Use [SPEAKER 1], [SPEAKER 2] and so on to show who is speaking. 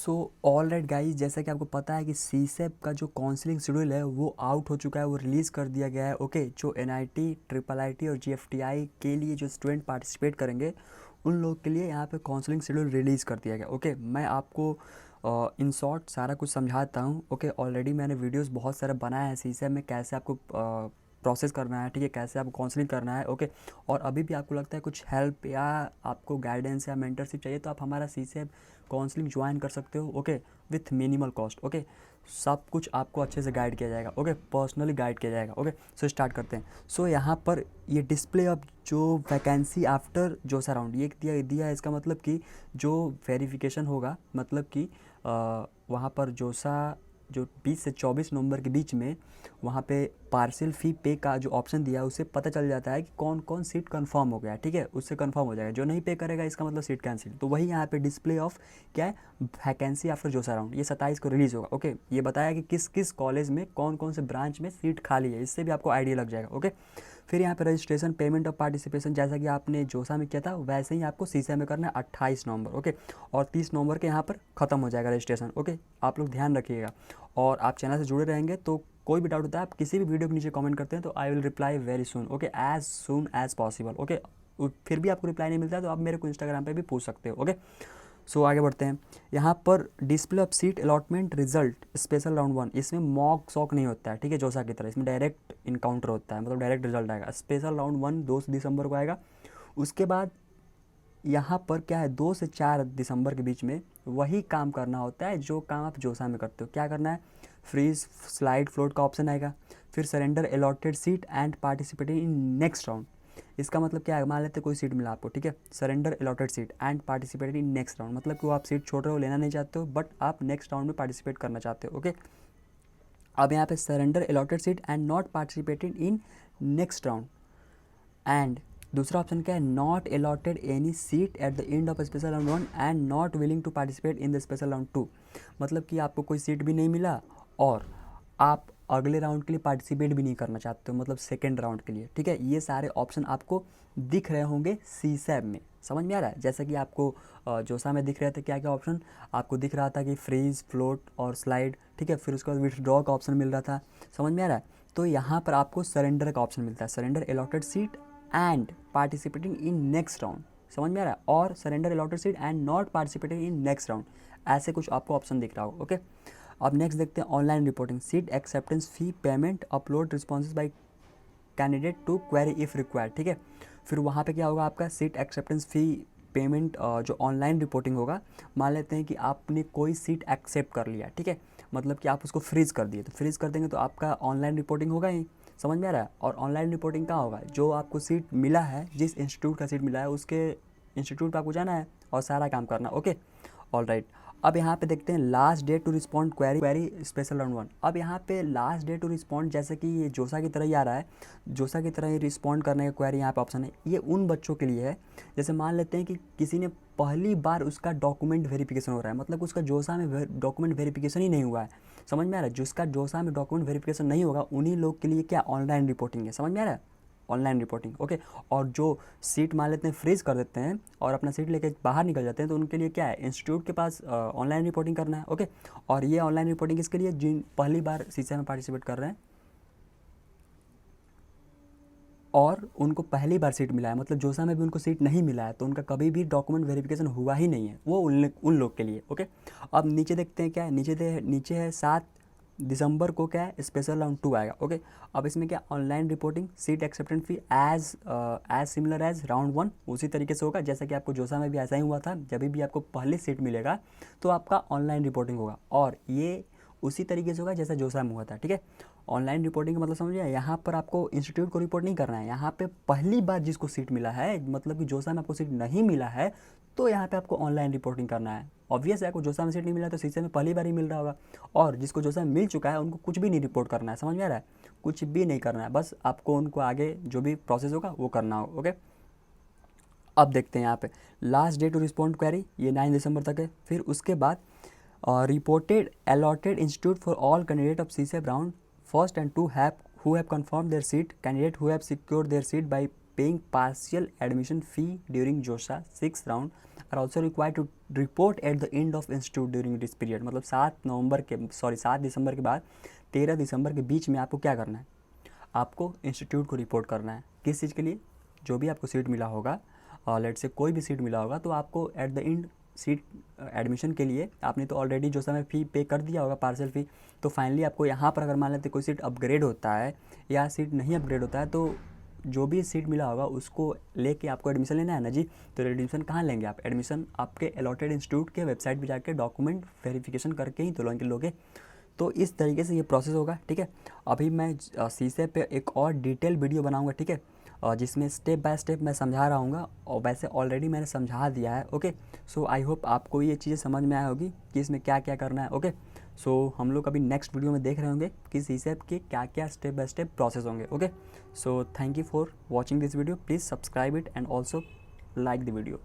[SPEAKER 1] So all right guys, जैसा कि आपको पता है कि सीसेप का जो काउंसलिंग शेड्यूल है वो आउट हो चुका है, वो रिलीज़ कर दिया गया है। ओके, जो एनआईटी, ट्रिपल आईटी और जीएफटीआई के लिए जो स्टूडेंट पार्टिसिपेट करेंगे उन लोग के लिए यहाँ पे काउंसलिंग शेड्यूल रिलीज़ कर दिया गया। ओके, मैं आपको इन शॉर्ट सारा कुछ समझाता हूँ। ओके, ऑलरेडी मैंने वीडियोस बहुत सारे बनाए हैं सीसेप में, कैसे आपको प्रोसेस करना है, ठीक है, कैसे आपको काउंसलिंग करना है। ओके, और अभी भी आपको लगता है कुछ हेल्प या आपको गाइडेंस या मेंटरशिप चाहिए तो आप हमारा सीसेप काउंसलिंग ज्वाइन कर सकते हो। Okay, with minimal cost. Okay, सब कुछ आपको अच्छे से गाइड किया जाएगा। ओके, पर्सनली गाइड किया जाएगा। ओके, सो स्टार्ट करते हैं। सो यहाँ पर ये डिस्प्ले ऑफ जो वैकेंसी आफ्टर जोसा राउंड ये दिया है। इसका मतलब कि जो वेरिफिकेशन होगा, मतलब कि वहाँ पर जोसा जो 20 से 24 नवंबर के बीच में वहाँ पे पार्शियल फ़ी पे का जो ऑप्शन दिया है उससे पता चल जाता है कि कौन कौन सीट कंफर्म हो गया है। ठीक है, उससे कंफर्म हो जाएगा। जो नहीं पे करेगा इसका मतलब सीट कैंसिल। तो वही यहाँ पे डिस्प्ले ऑफ क्या है, वैकेंसी आफ्टर जोसा राउंड, ये 27 को रिलीज़ होगा। ओके, ये बताया कि किस किस कॉलेज में कौन कौन से ब्रांच में सीट खाली है, इससे भी आपको आइडिया लग जाएगा। ओके, फिर यहाँ पे रजिस्ट्रेशन, पेमेंट ऑफ पार्टिसिपेशन, जैसा कि आपने जोसा में किया था वैसे ही आपको सीसा में करना है 28 नवंबर। ओके, और 30 नवंबर के यहाँ पर ख़त्म हो जाएगा रजिस्ट्रेशन। ओके, आप लोग ध्यान रखिएगा और आप चैनल से जुड़े रहेंगे तो कोई भी डाउट होता है आप किसी भी वीडियो के नीचे कमेंट करते हैं तो I will reply very soon. Okay, as soon as possible. Okay, फिर भी आपको रिप्लाई नहीं मिलता है तो आप मेरे को इंस्टाग्राम पे भी पूछ सकते हो। ओके, सो आगे बढ़ते हैं। यहाँ पर display of seat allotment result special round 1, इसमें मॉक सॉक नहीं होता है। ठीक है, जोसा की तरह इसमें डायरेक्ट इनकाउंटर होता है, मतलब डायरेक्ट रिजल्ट आएगा। स्पेशल राउंड 1 2 दिसंबर को आएगा। उसके बाद यहाँ पर क्या है, 2 से 4 दिसंबर के बीच में वही काम करना होता है जो काम आप जोसा में करते हो। क्या करना है, फ्रीज स्लाइड फ्लोट का ऑप्शन आएगा, फिर surrender allotted seat and participating in next round. इसका मतलब क्या है, मान लेते कोई सीट मिला आपको, ठीक है, surrender allotted seat and participating in next round, मतलब कि वो आप सीट छोड़ रहे हो, लेना नहीं चाहते हो, बट आप नेक्स्ट राउंड में पार्टिसिपेट करना चाहते हो। ओके, अब यहाँ पे surrender allotted seat and not participating in next round, and दूसरा ऑप्शन क्या है, not allotted any seat at the end of special round 1 and not willing to participate in the special round 2, मतलब कि आपको कोई सीट भी नहीं मिला और आप अगले राउंड के लिए पार्टिसिपेट भी नहीं करना चाहते हो, मतलब सेकेंड राउंड के लिए। ठीक है, ये सारे ऑप्शन आपको दिख रहे होंगे सीसैप में। समझ में आ रहा है, जैसा कि आपको जोसा में दिख रहे थे क्या क्या ऑप्शन आपको दिख रहा था कि फ्रीज फ्लोट और स्लाइड। ठीक है, फिर उसके बाद विथड्रॉ का ऑप्शन मिल रहा था। समझ में आ रहा है, तो यहाँ पर आपको सरेंडर का ऑप्शन मिलता है, surrender allotted seat and participating in next round. समझ में आ रहा है, और surrender allotted seat and not participating in next round, ऐसे कुछ आपको ऑप्शन दिख रहा होगा। ओके, अब नेक्स्ट देखते हैं online reporting, seat acceptance fee payment, upload responses by candidate to query if required. ठीक है, फिर वहाँ पे क्या होगा, आपका सीट एक्सेप्टेंस फ़ी पेमेंट जो ऑनलाइन रिपोर्टिंग होगा। मान लेते हैं कि आपने कोई सीट एक्सेप्ट कर लिया, ठीक है, मतलब कि आप उसको फ्रीज़ कर दिए, तो फ्रीज़ कर देंगे तो आपका ऑनलाइन रिपोर्टिंग होगा ही। समझ में आ रहा है, और ऑनलाइन रिपोर्टिंग कहाँ होगा, जो आपको सीट मिला है, जिस इंस्टीट्यूट का सीट मिला है उसके इंस्टीट्यूट पर आपको जाना है और सारा काम करना। Okay, all right. अब यहाँ पे देखते हैं last day to respond query special round 1। अब यहाँ पे लास्ट डे टू रिस्पॉन्ड, जैसे कि ये जोसा की तरह ही आ रहा है, जोसा की तरह ही रिस्पॉन्ड करने का क्वेरी यहाँ पे ऑप्शन है। ये उन बच्चों के लिए है, जैसे मान लेते हैं कि किसी ने पहली बार उसका डॉक्यूमेंट वेरिफिकेशन हो रहा है, मतलब उसका जोसा में डॉक्यूमेंट वेरिफिकेशन ही नहीं हुआ है। समझ में आ रहा है, जिसका जोसा में डॉक्यूमेंट वेरिफिकेशन नहीं होगा उन्हीं लोग के लिए क्या ऑनलाइन रिपोर्टिंग है। समझ में आ रहा है, ऑनलाइन रिपोर्टिंग। ओके, और जो सीट मान लेते हैं फ्रीज कर देते हैं और अपना सीट लेके बाहर निकल जाते हैं तो उनके लिए क्या है, इंस्टीट्यूट के पास ऑनलाइन रिपोर्टिंग करना है। ओके, और ये ऑनलाइन रिपोर्टिंग किसके लिए, जिन पहली बार सीसा में पार्टिसिपेट कर रहे हैं और उनको पहली बार सीट मिला है, मतलब जोसा में भी उनको सीट नहीं मिला है तो उनका कभी भी डॉक्यूमेंट वेरिफिकेशन हुआ ही नहीं है, वो उन लोग के लिए। ओके, अब नीचे देखते हैं क्या है, नीचे है 7 दिसंबर को क्या है, स्पेशल राउंड 2 आएगा। ओके, अब इसमें क्या, ऑनलाइन रिपोर्टिंग, सीट एक्सेप्टेंस फी एज सिमिलर एज राउंड 1, उसी तरीके से होगा जैसा कि आपको जोसा में भी ऐसा ही हुआ था। जब भी आपको पहली सीट मिलेगा तो आपका ऑनलाइन रिपोर्टिंग होगा और ये उसी तरीके से होगा जैसा जोसा में हुआ था। ठीक है, ऑनलाइन रिपोर्टिंग का मतलब समझिए, यहाँ पर आपको इंस्टीट्यूट को रिपोर्ट नहीं करना है, यहाँ पे पहली बार जिसको सीट मिला है, मतलब कि जोसा में आपको सीट नहीं मिला है तो यहाँ पे आपको ऑनलाइन रिपोर्टिंग करना है। ऑब्वियस है, आपको जोसा में सीट नहीं मिला तो सीसे में पहली बार ही मिल रहा होगा, और जिसको जोसा में मिल चुका है उनको कुछ भी नहीं रिपोर्ट करना है। समझ में आ रहा है, कुछ भी नहीं करना है, बस आपको उनको आगे जो भी प्रोसेस होगा वो करना होगा। ओके, अब देखते हैं यहाँ पे last day to respond query, ये 9 दिसंबर तक है। फिर उसके बाद reported allotted institute for all candidate of CSEP round 1 and 2 have who have confirmed their seat, candidate who have secured their seat by paying partial admission fee during JOSA 6 round are also required to report at the end of institute during this period. मतलब 7 दिसंबर के बाद 13 दिसंबर के बीच में आपको क्या करना है, आपको इंस्टीट्यूट को रिपोर्ट करना है। किस चीज़ के लिए, जो भी आपको सीट मिला होगा, लेट से कोई भी सीट मिला होगा, तो आपको eight the and seat admission के लिए आपने तो ऑलरेडी जो समय फ़ी पे कर दिया होगा, पार्सल फ़ी, तो फाइनली आपको यहाँ पर अगर मान लेते कोई सीट अपग्रेड होता है या सीट नहीं अपग्रेड होता है, तो जो भी सीट मिला होगा उसको लेके आपको एडमिशन लेना है ना जी। तो एडमिशन कहाँ लेंगे आप, एडमिशन आपके अलॉटेड इंस्टीट्यूट के वेबसाइट पे जाके डॉक्यूमेंट वेरिफिकेशन करके ही तो लोगे। तो इस तरीके से ये प्रोसेस होगा, ठीक है। अभी मैं सीसेप पे एक और डिटेल वीडियो बनाऊंगा, ठीक है, जिसमें स्टेप बाय स्टेप मैं समझा रहा हूँ, और वैसे ऑलरेडी मैंने समझा दिया है। ओके, सो आई होप आपको ये चीज़ें समझ में आया होगी कि इसमें क्या क्या करना है। ओके, सो हम लोग अभी नेक्स्ट वीडियो में देख रहे होंगे कि सीसेप के क्या क्या स्टेप बाय स्टेप प्रोसेस होंगे। Okay, so thank you for watching this video, please subscribe it and also like the video.